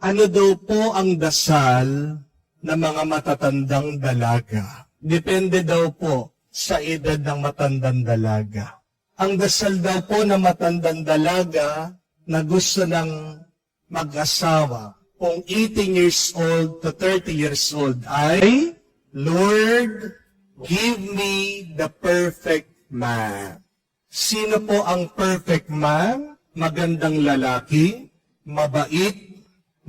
Ano daw po ang dasal ng mga matatandang dalaga? Depende daw po sa edad ng matandang dalaga. Ang dasal daw po ng matandang dalaga na gusto ng mag-asawa kung 18 years old to 30 years old ay, Lord, give me the perfect man. Sino po ang perfect man? Magandang lalaki, mabait,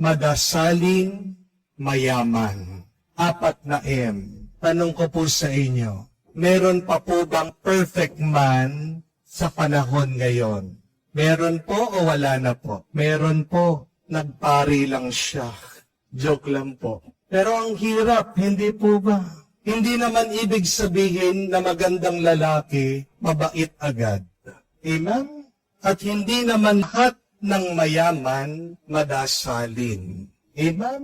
madasalin, mayaman. 4 na M. Tanong ko po sa inyo, meron pa po bang perfect man sa panahon ngayon? Meron po o wala na po? Meron po. Nagpari lang siya. Joke lang po. Pero ang hirap, hindi po ba? Hindi naman ibig sabihin na magandang lalaki, mabait agad. Amen? At hindi naman lahat ng mayaman, madasalin. Amen?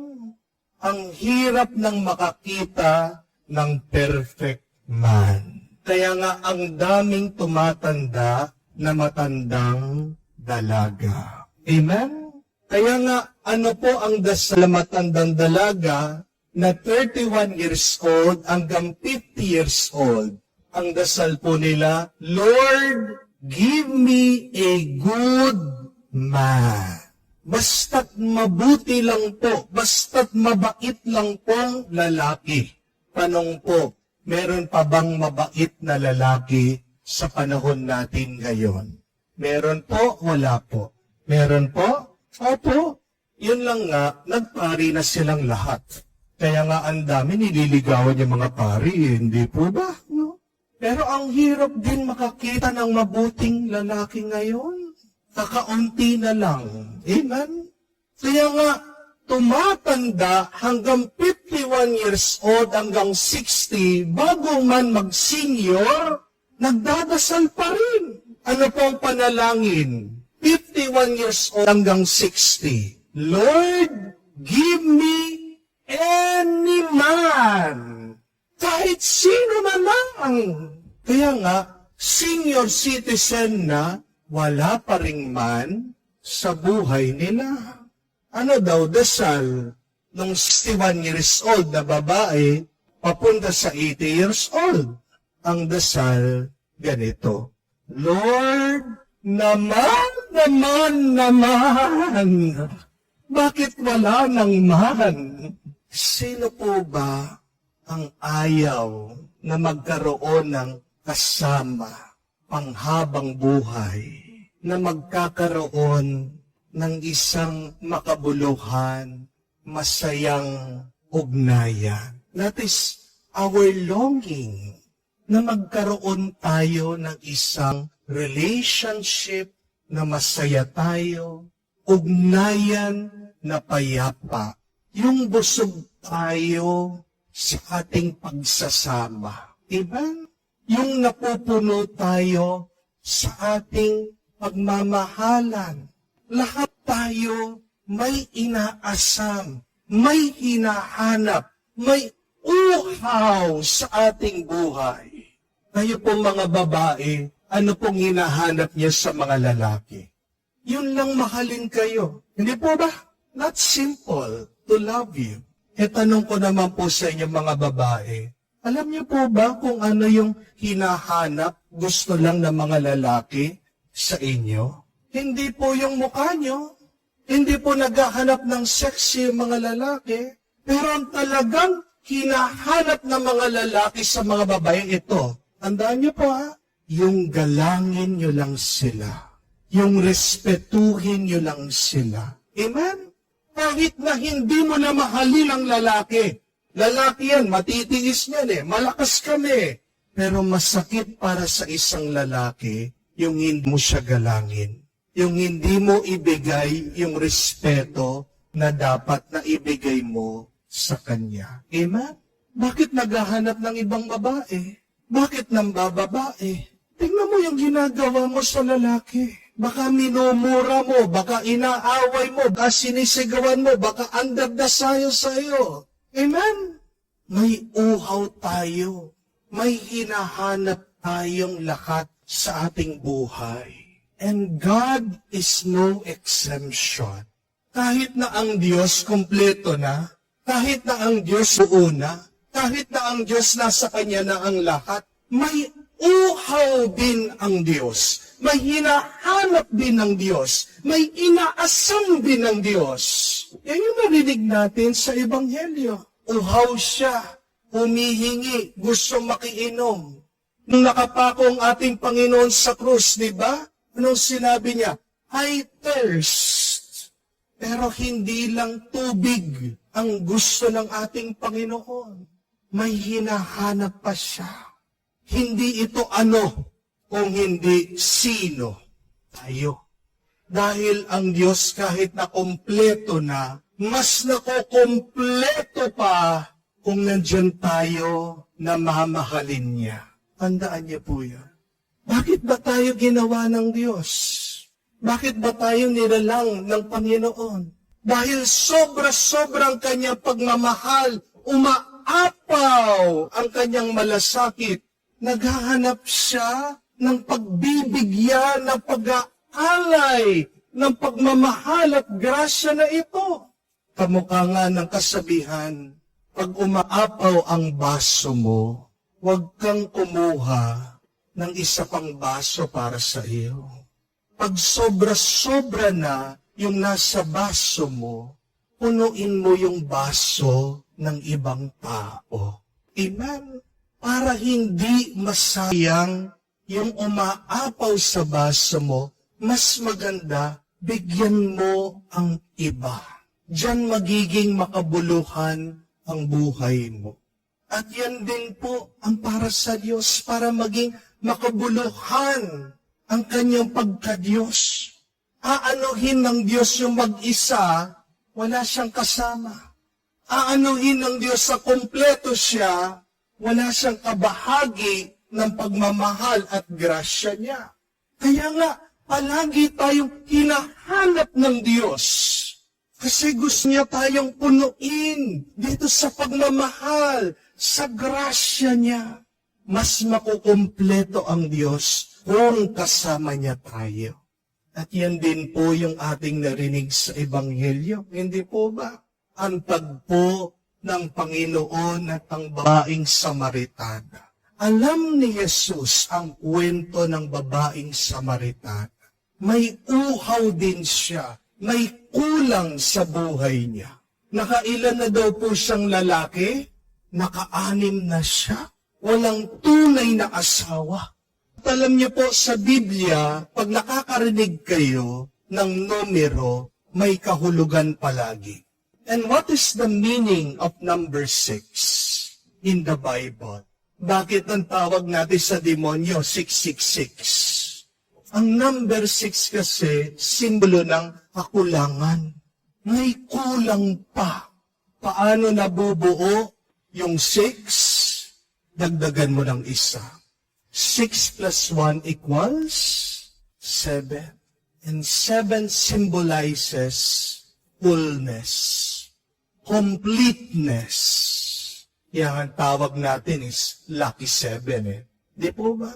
Ang hirap ng makakita ng perfect man. Kaya nga ang daming tumatanda na matandang dalaga. Amen? Kaya nga, ano po ang dasal na matandang dalaga na 31 years old hanggang 50 years old? Ang dasal po nila, Lord, give me a good man. Basta't mabuti lang po, basta't mabait lang pong lalaki. Tanong po, meron pa bang mabait na lalaki sa panahon natin ngayon? Meron po, wala po. Meron po? Opo. Yun lang nga, nagpari na silang lahat. Kaya nga ang dami nililigawan yung mga pari, hindi po ba? No? Pero ang hirap din makakita ng mabuting lalaki ngayon. Kakaunti na lang. Amen? Kaya nga, tumatanda hanggang 51 years old hanggang 60, bago man mag-senior, nagdadasal pa rin. Ano po ang panalangin? 51 years old hanggang 60. Lord, give me any man. Kahit sino man lang. Kaya nga, senior citizen na, wala pa ring man sa buhay nila. Ano daw dasal ng 61 years old na babae papunta sa 80 years old? Ang dasal ganito, Lord, naman. Bakit wala nang man? Sino po ba ang ayaw na magkaroon ng kasama, panghabang buhay, na magkakaroon ng isang makabuluhan, masayang ugnayan? That is our longing, na magkaroon tayo ng isang relationship na masaya tayo, ugnayan na payapa, yung busog tayo sa ating pagsasama. Diba? Yung napupuno tayo sa ating pagmamahalan. Lahat tayo may inaasam, may hinahanap, may uhaw sa ating buhay. Kayo po mga babae, ano pong hinahanap niya sa mga lalaki? Yun lang, mahalin kayo. Hindi po ba? Not simple to love you. E tanong ko naman po sa inyo mga babae, alam niyo po ba kung ano yung hinahanap, gusto lang ng mga lalaki sa inyo? Hindi po yung mukha nyo. Hindi po naghahanap ng sexy yung mga lalaki. Pero ang talagang hinahanap ng mga lalaki sa mga babae ito, tandaan niyo po ha, yung galangin nyo lang sila. Yung respetuhin nyo lang sila. Amen? Kahit na hindi mo na mahalin ang lalaki. Lalaki yan, matitiis niyan malakas kami. Pero masakit para sa isang lalaki, yung hindi mo siya galangin. Yung hindi mo ibigay yung respeto na dapat na ibigay mo sa kanya. Amen? Bakit naghahanap ng ibang babae? Bakit nang bababae? Tingnan mo yung ginagawa mo sa lalaki. Baka minumura mo, baka inaaway mo, baka sinisigawan mo, baka andagdasayo sa'yo. Amen? May uhaw tayo. May hinahanap tayong lahat sa ating buhay. And God is no exemption. Kahit na ang Diyos kumpleto na, kahit na ang Diyos buo na, kahit na ang Diyos nasa Kanya na ang lahat, may uhaw din ang Diyos. May hinahanap din ng Diyos. May inaasam din ng Diyos. Yan yung narinig natin sa Ebanghelyo. Uhaw siya, humihingi, gusto makiinom. Nung nakapako ang ating Panginoon sa krus, di ba? Anong sinabi niya? I thirst. Pero hindi lang tubig ang gusto ng ating Panginoon. May hinahanap pa siya. Hindi ito ano, kung hindi sino. Tayo. Dahil ang Diyos kahit na kompleto na, mas nakukompleto pa kung nandyan tayo na mamahalin niya. Tandaan niyo po yan. Bakit ba tayo ginawa ng Diyos? Bakit ba tayo nilalang ng Panginoon? Dahil sobra-sobrang kanyang pagmamahal, umaapaw ang kanyang malasakit. Naghahanap siya ng pagbibigyan, ng pag-aalay, ng pagmamahal at grasya na ito. Kamukha nga ng kasabihan, pag umaapaw ang baso mo, huwag kang kumuha ng isa pang baso para sa iyo. Pag sobra-sobra na yung nasa baso mo, punuin mo yung baso ng ibang tao. Amen? Para hindi masayang yung umaapaw sa baso mo, mas maganda, bigyan mo ang iba. Diyan magiging makabuluhan ang buhay mo. At yan din po ang para sa Diyos, para maging makabuluhan ang kanyang pagka-Diyos. Aanuhin ng Diyos yung mag-isa, wala siyang kasama. Aanuhin ng Diyos sa kompleto siya, wala siyang kabahagi ng pagmamahal at grasya niya. Kaya nga, palagi tayong hinahanap ng Diyos. Kasi gusto niya tayong punuin dito sa pagmamahal, sa grasya niya. Mas makukumpleto ang Diyos kung kasama niya tayo. At yan din po yung ating narinig sa Ebanghelyo. Hindi po ba? Ang tagpo ng Panginoon at ang babaeng Samaritana. Alam ni Jesus ang kwento ng babaeng Samaritana. May uhaw din siya. May kulang sa buhay niya. Nakailan na daw po siyang lalaki? Naka-anim na siya. Walang tunay na asawa. At alam niyo po sa Biblia, pag nakakarinig kayo ng numero, may kahulugan palagi. And what is the meaning of number 6 in the Bible? Bakit ang tawag natin sa demonyo 666? Ang number 6 kasi, simbolo ng kakulangan. May kulang pa. Paano nabubuo yung 6? Dagdagan mo ng isa. 6 plus 1 equals 7. And 7 symbolizes fullness, completeness. Yan ang tawag natin is lucky 7 eh. Di po ba?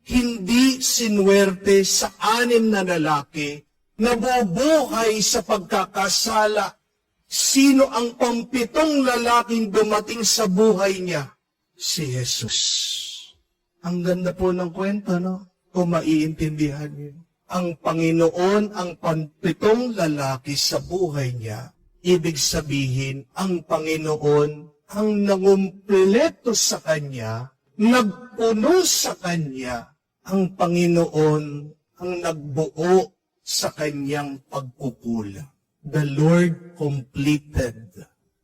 Hindi sinwerte sa 6 na lalaki na bubuhay sa pagkakasala. Sino ang pampitong lalaking dumating sa buhay niya? Si Jesus. Ang ganda po ng kwento, no? Kung maiintindihan niyo. Ang Panginoon ang pampitong lalaki sa buhay niya. Ibig sabihin, ang Panginoon ang nangumpleto sa Kanya, nagpuno sa Kanya, ang Panginoon ang nagbuo sa Kanyang pagkukulang. The Lord completed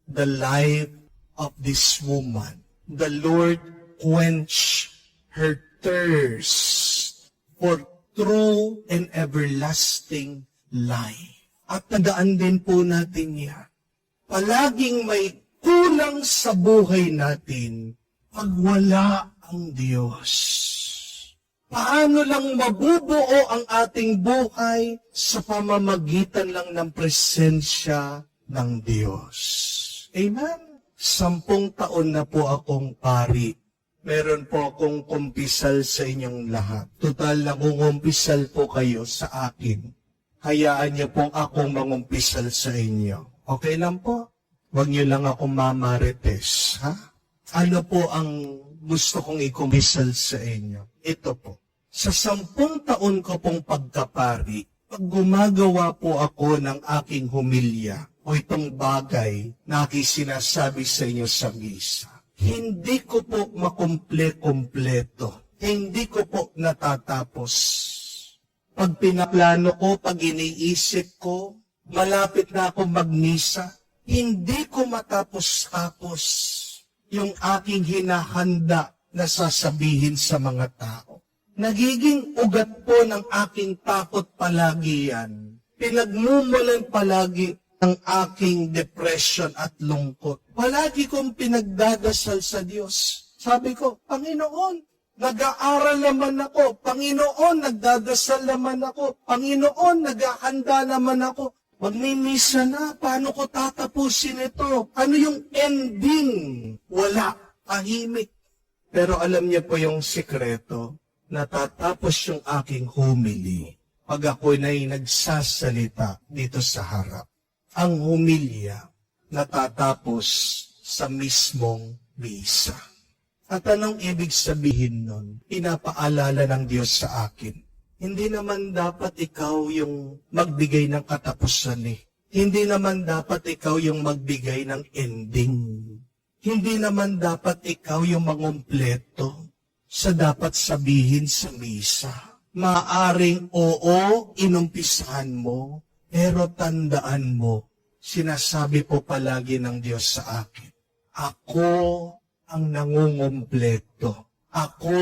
the life of this woman. The Lord quenched her thirst for true and everlasting life. At tandaan din po natin yan. Palaging may kulang sa buhay natin pag wala ang Diyos. Paano lang mabubuo ang ating buhay sa pamamagitan lang ng presensya ng Diyos? Amen? 10 taon na po akong pari. Meron po akong kumpisal sa inyong lahat. Total na kumpisal po kayo sa akin. hayaan niyo pong akong mangumpisal sa inyo. Okay lang po? Huwag niyo lang akong mamarites, ha? Ano po ang gusto kong ikumpisal sa inyo? Ito po. Sa 10 taon ko pong pagkapari, pag gumagawa po ako ng aking humilya o itong bagay na aking sinasabi sa inyo sa misa, hindi ko po makumple-kompleto. Hindi ko po natatapos. Pag pinaplano ko, pag iniisip ko, malapit na ako magmisa, hindi ko matapos-tapos yung aking hinahanda na sasabihin sa mga tao. Nagiging ugat po ng aking takot palagi yan. Pinagmumulan palagi ng aking depression at lungkot. Palagi kong pinagdadasal sa Diyos. Sabi ko, Panginoon, nag-aaral naman ako. Panginoon, nagdadasal naman ako. Panginoon, naghahanda naman ako. Magmimisa na, paano ko tatapusin ito? Ano yung ending? Wala, tahimik. Pero alam niyo po yung sikreto, natatapos yung aking homily pag ako na'y nagsasalita dito sa harap. Ang humilya natatapos sa mismong misa. At anong ibig sabihin nun? Pinapaalala ng Diyos sa akin. Hindi naman dapat ikaw yung magbigay ng katapusan eh. Hindi naman dapat ikaw yung magbigay ng ending. Hindi naman dapat ikaw yung mangumpleto sa dapat sabihin sa misa. Maaring oo, inumpisahan mo, pero tandaan mo, sinasabi po palagi ng Diyos sa akin, ako ang nangungumpleto. Ako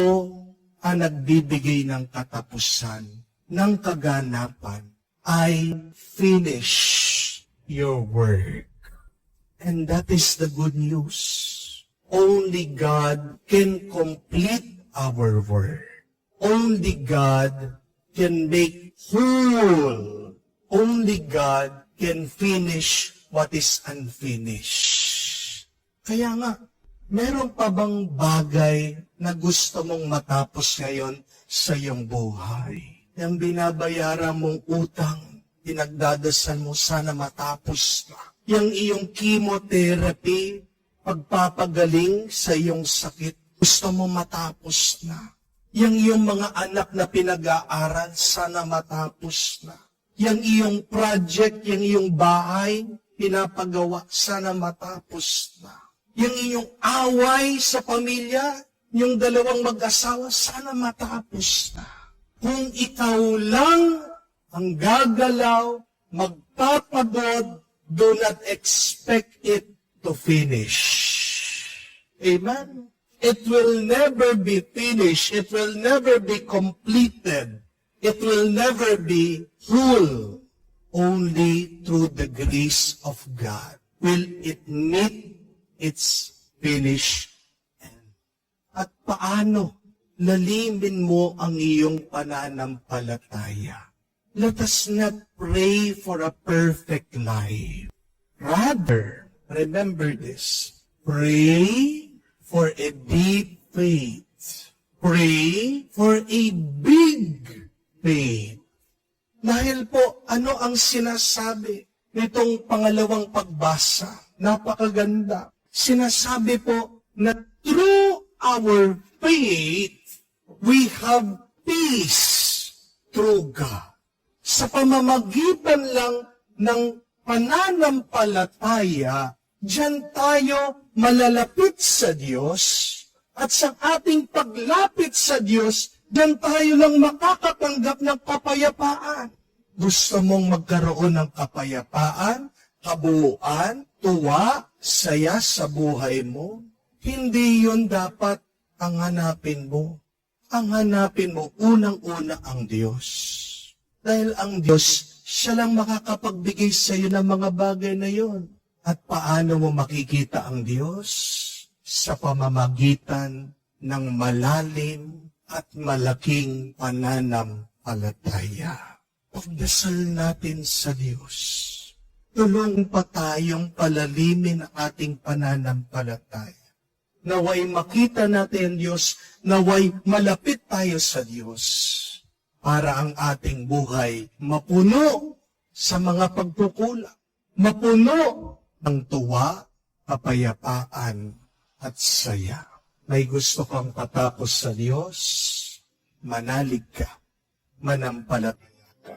ang nagbibigay ng katapusan, ng kaganapan. I finish your work. And that is the good news. Only God can complete our work. Only God can make whole. Only God can finish what is unfinished. Kaya nga, meron pa bang bagay na gusto mong matapos ngayon sa iyong buhay? Yung binabayaran mong utang, pinagdadasal mo sana matapos na. Yung iyong chemotherapy, pagpapagaling sa iyong sakit, gusto mo matapos na. Yung iyong mga anak na pinag-aaral, sana matapos na. Yung iyong project, yung iyong bahay, pinapagawa, sana matapos na. Yung inyong away sa pamilya, yung dalawang mag-asawa, sana matapos na. Kung ikaw lang ang gagalaw, magpapagod, do not expect it to finish. Amen? It will never be finished. It will never be completed. It will never be full. Only through the grace of God will it meet its finished end. At paano lalimin mo ang iyong pananampalataya? Let us not pray for a perfect life. Rather, remember this, pray for a deep faith. Pray for a big faith. Dahil po, ano ang sinasabi nitong pangalawang pagbasa? Napakaganda. Sinasabi po na through our faith, we have peace through God. Sa pamamagitan lang ng pananampalataya, diyan tayo malalapit sa Diyos, at sa ating paglapit sa Diyos, diyan tayo lang makakatanggap ng kapayapaan. Gusto mong magkaroon ng kapayapaan, kabuuan, tuwa, saya sa buhay mo? Hindi yun dapat ang hanapin mo. Ang hanapin mo, unang-una ang Diyos. Dahil ang Diyos, siya lang makakapagbigay sa iyo ng mga bagay na yon. At paano mo makikita ang Diyos? Sa pamamagitan ng malalim at malaking pananampalataya. Pagdasal natin sa Diyos. Tulong pa tayong palalimin ang ating pananampalataya. Naway makita natin ang Diyos, naway malapit tayo sa Diyos. para ang ating buhay mapuno sa mga pagkukulang, mapuno ng tuwa, kapayapaan at saya. May gusto kang patapos sa Diyos, manalig ka, manampalataya.